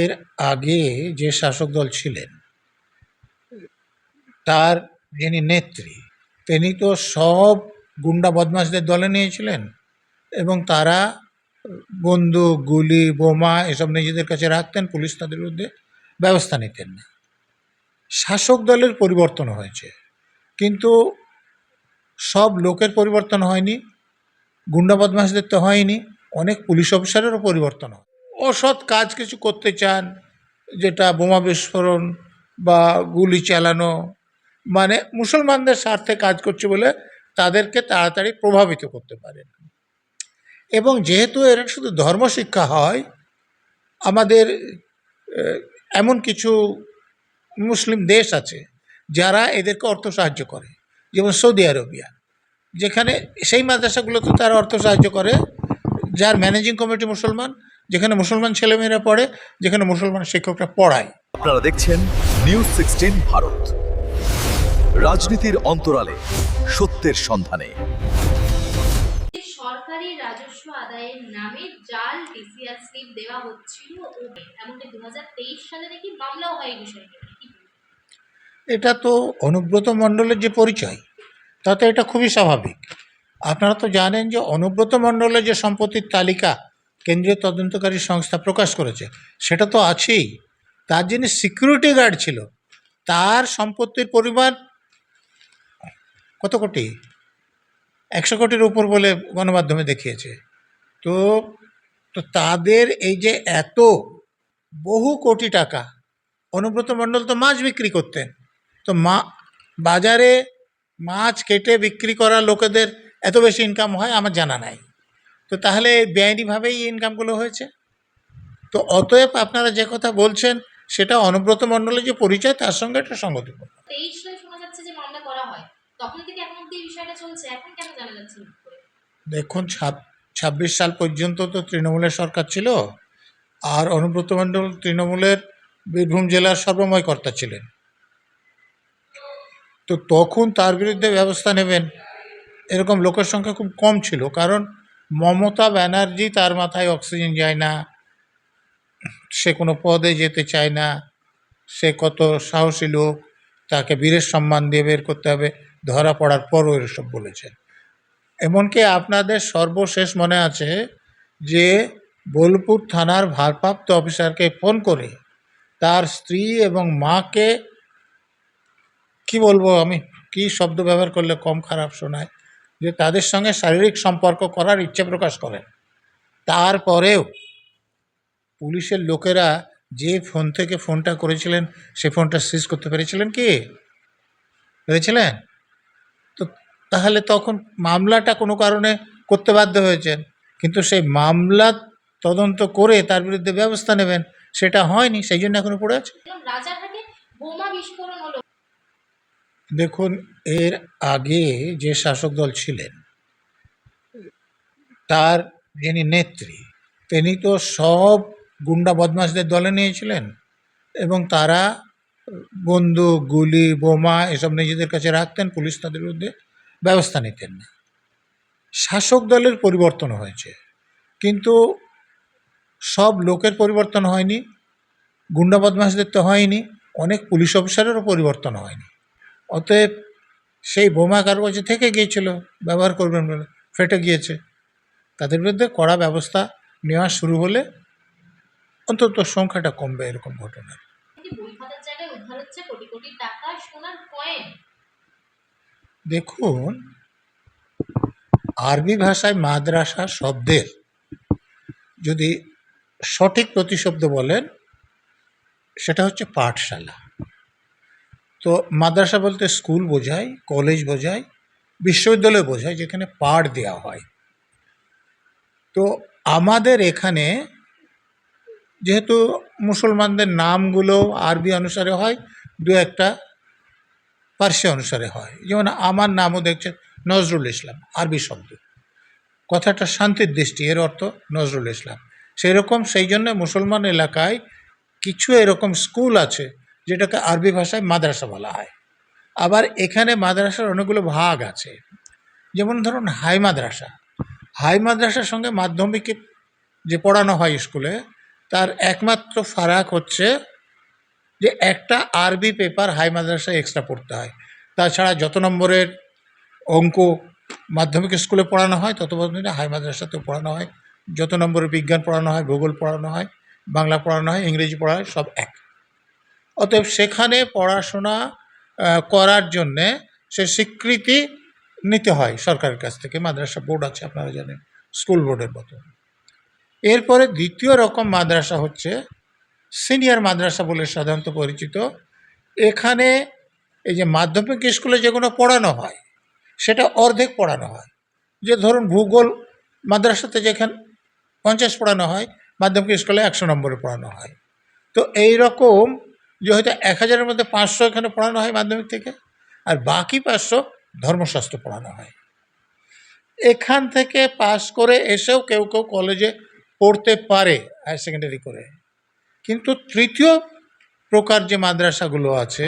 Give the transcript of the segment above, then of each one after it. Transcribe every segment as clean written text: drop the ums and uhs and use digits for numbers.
এর আগে যে শাসক দল ছিলেন তার যিনি নেত্রী তিনি তো সব গুন্ডা বদমাশদের দলে নিয়েছিলেন এবং তারা বন্দুক গুলি বোমা এসব নিজেদের কাছে রাখতেন, পুলিশ তাদের বিরুদ্ধে ব্যবস্থা নিতেন না। শাসক দলের পরিবর্তন হয়েছে কিন্তু সব লোকের পরিবর্তন হয়নি, গুন্ডা বদমাশদের তো হয়নি, অনেক পুলিশ অফিসারেরও পরিবর্তন হয়। অসৎ কাজ কিছু করতে চান, যেটা বোমা বিস্ফোরণ বা গুলি চালানো, মানে মুসলমানদের স্বার্থে কাজ করছে বলে তাদেরকে তাড়াতাড়ি প্রভাবিত করতে পারেন। এবং যেহেতু এরা শুধু ধর্মশিক্ষা হয়, আমাদের এমন কিছু মুসলিম দেশ আছে যারা এদেরকে অর্থ সাহায্য করে, যেমন সৌদি আরবিয়া, যেখানে সেই মাদ্রাসাগুলোতে তারা অর্থ সাহায্য করে, যার ম্যানেজিং কমিটি মুসলমান, যেখানে মুসলমান ছেলেমেয়েরা পড়ে, যেখানে মুসলমান শিক্ষকরা পড়ায়। আপনারা দেখছেন নিউজ 16 ভারত, রাজনীতির অন্তরালে সত্যের সন্ধানে। সরকারি রাজস্ব আদায়ের নামে জাল ডিসিআর স্লিপ দেওয়া হচ্ছিল, এমনকি 2023 সালে নাকি মামলাও হয় এই বিষয়টা। এটা তো অনুব্রত মণ্ডলের যে পরিচয়, তাতে এটা খুবই স্বাভাবিক। আপনারা তো জানেন যে অনুব্রত মণ্ডলের যে সম্পত্তির তালিকা কেন্দ্রীয় তদন্তকারী সংস্থা প্রকাশ করেছে, সেটা তো আছেই। তার যিনি সিকিউরিটি গার্ড ছিল তার সম্পত্তির পরিমাণ কত কোটি, 100 কোটির উপর বলে গণমাধ্যমে দেখিয়েছে। তো তো তাদের এই যে এত বহু কোটি টাকা, অনুব্রত মণ্ডল তো মাছ বিক্রি করতেন, তো বাজারে মাছ কেটে বিক্রি করা লোকেদের এত বেশি ইনকাম হয় আমার জানা নাই। তো তাহলে বেআইনিভাবেই ইনকামগুলো হয়েছে। তো অতএব আপনারা যে কথা বলছেন সেটা অনুব্রত মণ্ডলের যে পরিচয় তার সঙ্গে এটা সঙ্গতিপূর্ণ। 23 সালে শোনা যাচ্ছে যে মামলা করা হয়, তখন থেকে এখন অবধি এই বিষয়টা চলছে, এখন কেন জানা যাচ্ছে না? দেখুন 26 সাল পর্যন্ত তো তৃণমূলের সরকার ছিল, আর অনুব্রত মণ্ডল তৃণমূলের বীরভূম জেলার সর্বময় কর্তা ছিলেন। তো তখন তার বিরুদ্ধে ব্যবস্থা নেবেন এরকম লোকের সংখ্যা খুব কম ছিল, কারণ মমতা ব্যানার্জি, তার মাথায় অক্সিজেন যায় না, সে কোনো পদে যেতে চায় না, সে কত সাহসী লোক, তাকে বীরের সম্মান দিয়ে বের করতে হবে, ধরা পড়ার পরও এসব বলেছে। এমনকি আপনাদের সর্বশেষ মনে আছে যে বোলপুর থানার ভারপ্রাপ্ত অফিসারকে ফোন করে তার স্ত্রী এবং মাকে, কি বলবো আমি, কি শব্দ ব্যবহার করলে কম খারাপ শোনায়, যে তাদের সঙ্গে শারীরিক সম্পর্ক করার ইচ্ছে প্রকাশ করেন। তারপরেও পুলিশের লোকেরা যে ফোন থেকে ফোনটা করেছিলেন সে ফোনটা সিজ করতে পেরেছিলেন কি? পেরেছিলেন? তো তাহলে তখন মামলাটা কোনো কারণে করতে বাধ্য হয়েছেন, কিন্তু সেই মামলা তদন্ত করে তার বিরুদ্ধে ব্যবস্থা নেবেন সেটা হয়নি, সেই জন্য এখনো পড়ে আছে। রাজারহাটে বোমা বিস্ফোরণ হলো। দেখুন, এর আগে যে শাসক দল ছিলেন তার যিনি নেত্রী তিনি তো সব গুন্ডা বদমাশদের দলে নিয়েছিলেন এবং তারা বন্দুক গুলি বোমা এসব নিজেদের কাছে রাখতেন, পুলিশ তাদের বিরুদ্ধে ব্যবস্থা নিতেন না। শাসক দলের পরিবর্তন হয়েছে কিন্তু সব লোকের পরিবর্তন হয়নি, গুন্ডা বদমাশদের তো হয়নি, অনেক পুলিশ অফিসারেরও পরিবর্তন হয়নি। অতএব সেই বোমা কারো কাছে থেকে গিয়েছিল, ব্যবহার করবেন বলে ফেটে গিয়েছে, তাদের বিরুদ্ধে কড়া ব্যবস্থা নেওয়া শুরু হলে অন্তত সংখ্যাটা কমবে এরকম ঘটনার। বইখাতার জায়গায় উদ্ধার হচ্ছে কোটি কোটি টাকা সোনার কয়েন। দেখুন, আরবি ভাষায় মাদ্রাসা শব্দের যদি সঠিক প্রতিশব্দ বলেন সেটা হচ্ছে পাঠশালা। তো মাদ্রাসা বলতে স্কুল বোঝায়, কলেজ বোঝায়, বিশ্ববিদ্যালয় বোঝায়, যেখানে পাঠ দেওয়া হয়। তো আমাদের এখানে যেহেতু মুসলমানদের নামগুলো আরবি অনুসারে হয়, দু একটা পার্সি অনুসারে হয়, যেমন আমার নামও দেখছেন নজরুল ইসলাম, আরবি শব্দ, কথাটা শান্তির দৃষ্টি, এর অর্থ নজরুল ইসলাম। সেরকম সেই জন্য মুসলমান এলাকায় কিছু এরকম স্কুল আছে যেটাকে আরবি ভাষায় মাদ্রাসা বলা হয়। আবার এখানে মাদ্রাসার অনেকগুলো ভাগ আছে, যেমন ধরুন হাই মাদ্রাসা। হাই মাদ্রাসার সঙ্গে মাধ্যমিকে যে পড়ানো হয় স্কুলে, তার একমাত্র ফারাক হচ্ছে যে একটা আরবি পেপার হাই মাদ্রাসায় এক্সট্রা পড়তে হয়। তাছাড়া যত নম্বরের অঙ্ক মাধ্যমিক স্কুলে পড়ানো হয় তত বছর হাই মাদ্রাসাতেও পড়ানো হয়। যত নম্বরের বিজ্ঞান পড়ানো হয়, ভূগোল পড়ানো হয়, বাংলা পড়ানো হয়, ইংরেজি পড়ানো হয়, সব এক। অতএব সেখানে পড়াশোনা করার জন্যে সে স্বীকৃতি নিতে হয় সরকারের কাছ থেকে। মাদ্রাসা বোর্ড আছে, আপনারা জানেন, স্কুল বোর্ডের মতো। এরপরে দ্বিতীয় রকম মাদ্রাসা হচ্ছে সিনিয়র মাদ্রাসা বলে সাধারণত পরিচিত। এখানে এই যে মাধ্যমিক স্কুলে যেগুলো পড়ানো হয় সেটা অর্ধেক পড়ানো হয়। যে ধরুন ভূগোল মাদ্রাসাতে যেখানে 50 পড়ানো হয়, মাধ্যমিক স্কুলে 100 নম্বরে পড়ানো হয়। তো এই রকম যে হয়তো 1000-এর মধ্যে 500 এখানে পড়ানো হয় মাধ্যমিক থেকে, আর বাকি 500 ধর্মশাস্ত্র পড়ানো হয়। এখান থেকে পাশ করে এসেও কেউ কেউ কলেজে পড়তে পারে হায়ার সেকেন্ডারি করে। কিন্তু তৃতীয় প্রকার যে মাদ্রাসাগুলো আছে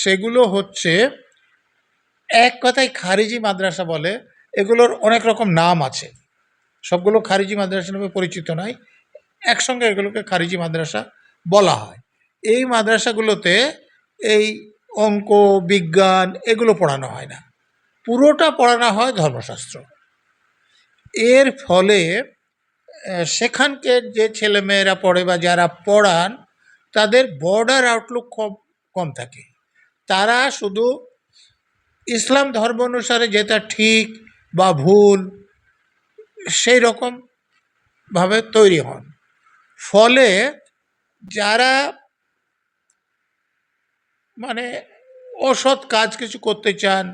সেগুলো হচ্ছে এক কথায় খারিজি মাদ্রাসা বলে। এগুলোর অনেক রকম নাম আছে, সবগুলো খারিজি মাদ্রাসা নামে পরিচিত নয়, একসঙ্গে এগুলোকে খারিজি মাদ্রাসা বলা হয়। এই মাদ্রাসাগুলোতে এই অঙ্ক, বিজ্ঞান এগুলো পড়ানো হয় না, পুরোটা পড়ানো হয় ধর্মশাস্ত্র। এর ফলে সেখানকার যে ছেলেমেয়েরা পড়ে বা যারা পড়ান তাদের বর্ডার আউটলুক কম থাকে। তারা শুধু ইসলাম ধর্ম অনুসারে যেটা ঠিক বা ভুল সেই রকমভাবে তৈরি হন। ফলে যারা মানে অসৎ কাজ কিছু করতে চান,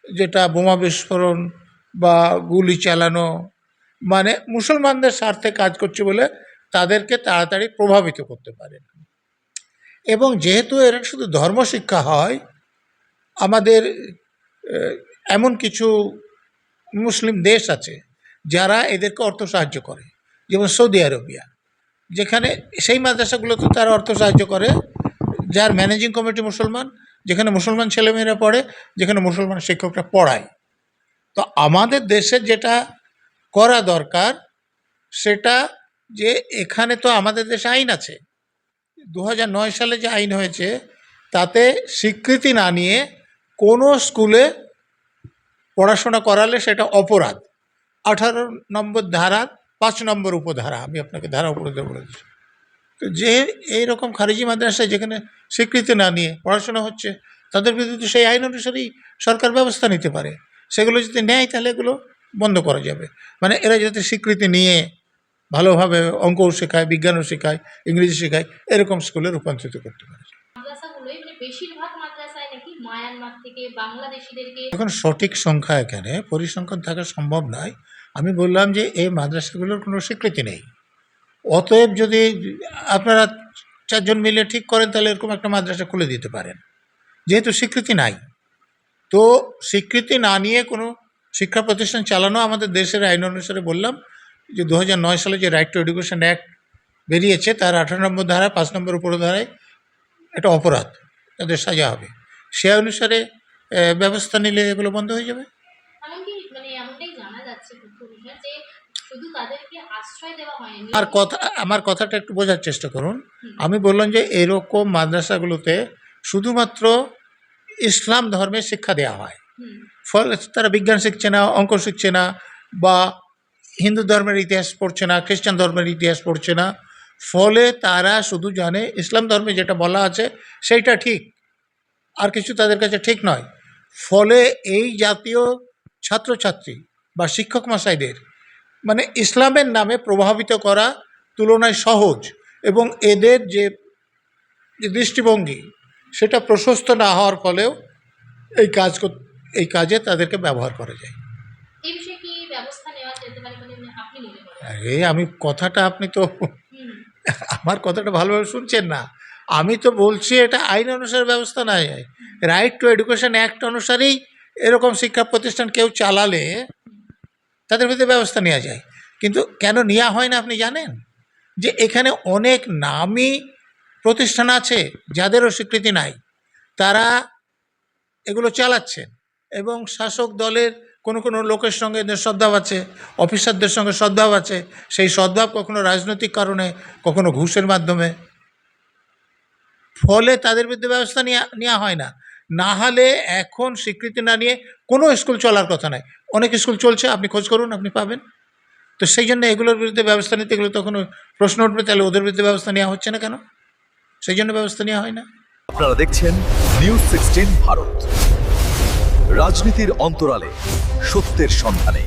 যেটা বোমা বিস্ফোরণ বা গুলি চালানো, মানে মুসলমানদের স্বার্থে কাজ করছে বলে তাদেরকে তাড়াতাড়ি প্রভাবিত করতে পারেন। এবং যেহেতু এরা শুধু ধর্মশিক্ষা হয়, আমাদের এমন কিছু মুসলিম দেশ আছে যারা এদেরকে অর্থ সাহায্য করে, যেমন সৌদি আরবিয়া, যেখানে সেই মাদ্রাসাগুলোতে তারা অর্থ সাহায্য করে, যার ম্যানেজিং কমিটি মুসলমান, যেখানে মুসলমান ছেলেমেয়েরা পড়ে, যেখানে মুসলমান শিক্ষকরা পড়ায়। তো আমাদের দেশের যেটা করা দরকার সেটা যে এখানে তো আমাদের দেশে আইন আছে, 2009 সালে যে আইন হয়েছে তাতে স্বীকৃতি না নিয়ে কোনো স্কুলে পড়াশোনা করালে সেটা অপরাধ। 18 নম্বর ধারা 5 নম্বর উপধারা, আমি আপনাকে ধারা উপরে বলেছি। তো যে এইরকম খারিজি মাদ্রাসায় যেখানে স্বীকৃতি না নিয়ে পড়াশোনা হচ্ছে তাদের বিরুদ্ধে সেই আইন অনুসারেই সরকার ব্যবস্থা নিতে পারে। সেগুলো যদি নেয় তাহলে এগুলো বন্ধ করা যাবে। মানে এরা যাতে স্বীকৃতি নিয়ে ভালোভাবে অঙ্কও শেখায়, বিজ্ঞানও শেখায়, ইংরেজি শেখায়, এরকম স্কুলে রূপান্তরিত করতে পারে। মাদ্রাসাগুলোই মানে বেশিরভাগ মাদ্রাসায় নাকি মায়ানমার থেকে বাংলাদেশিদেরকে। এখন সঠিক সংখ্যা এখানে পরিসংখ্যান থাকা সম্ভব নয়। আমি বললাম যে এই মাদ্রাসাগুলোর কোনো স্বীকৃতি নেই। অতএব যদি আপনারা 4 জন মিলে ঠিক করেন তাহলে এরকম একটা মাদ্রাসা খুলে দিতে পারেন। যেহেতু স্বীকৃতি নাই, তো স্বীকৃতি না নিয়ে কোনো শিক্ষা প্রতিষ্ঠান চালানো আমাদের দেশের আইন অনুসারে বললাম যে 2009 সালে যে রাইট টু এডুকেশন অ্যাক্ট বেরিয়েছে তার 18 নম্বর ধারা 5 নম্বর উপধারায় এটা অপরাধ, তাদের সাজা হবে। সে অনুসারে ব্যবস্থা নিলে এগুলো বন্ধ হয়ে যাবে। এমনকি মানে এমনটাই জানা যাচ্ছে তথ্য অনুসারে যে শুধু তাদেরকে আশ্রয় দেওয়া হয়নি। আমার কথাটা একটু বোঝার চেষ্টা করুন। আমি বললাম যে এরকম মাদ্রাসাগুলোতে শুধুমাত্র ইসলাম ধর্মের শিক্ষা দেওয়া হয়, ফলে তারা বিজ্ঞান শিখছে না, অঙ্ক শিখছে না, বা হিন্দু ধর্মের ইতিহাস পড়ছে না, খ্রিস্টান ধর্মের ইতিহাস পড়ছে না। ফলে তারা শুধু জানে ইসলাম ধর্মে যেটা বলা আছে সেইটা ঠিক, আর কিছু তাদের কাছে ঠিক নয়। ফলে এই জাতীয় ছাত্রছাত্রী বা শিক্ষক মশাইদের মানে ইসলামের নামে প্রভাবিত করা তুলনায় সহজ, এবং এদের যে দৃষ্টিভঙ্গি সেটা প্রশস্ত না হওয়ার ফলেও এই কাজে তাদেরকে ব্যবহার করা যায়। এই বিষয়ে কি ব্যবস্থা নেওয়া যেতে পারে বলে আপনি মনে করেন? আরে আপনি তো আমার কথাটা ভালোভাবে শুনছেন না। আমি তো বলছি এটা আইন অনুসারে ব্যবস্থা নেওয়া যায়। রাইট টু এডুকেশন অ্যাক্ট অনুসারেই এরকম শিক্ষা প্রতিষ্ঠান কেউ চালালে তাদের বিরুদ্ধে ব্যবস্থা নেওয়া যায়। কিন্তু কেন নেওয়া হয় না আপনি জানেন? যে এখানে অনেক নামী প্রতিষ্ঠান আছে যাদেরও স্বীকৃতি নাই, তারা এগুলো চালাচ্ছেন এবং শাসক দলের কোনো কোনো লোকের সঙ্গে এদের সদ্ভাব আছে, অফিসারদের সঙ্গে সদ্ভাব আছে, সেই সদ্ভাব কখনো রাজনৈতিক কারণে, কখনো ঘুষের মাধ্যমে, ফলে তাদের বিরুদ্ধে ব্যবস্থা নেওয়া হয় না। না হলে এখন স্বীকৃতি না নিয়ে কোনো স্কুল চলার কথা নয়। অনেক স্কুল চলছে, আপনি খোঁজ করুন, আপনি পাবেন। তো সেই জন্য এগুলোর বিরুদ্ধে ব্যবস্থা নিতে গেলে তখন প্রশ্ন উঠবে, তাহলে ওদের বিরুদ্ধে ব্যবস্থা নেওয়া হচ্ছে না কেন? সেই জন্য ব্যবস্থা নেওয়া হয় না। আপনারা দেখছেন নিউজ 16 ভারত, রাজনীতির অন্তরালে সত্যের সন্ধানে।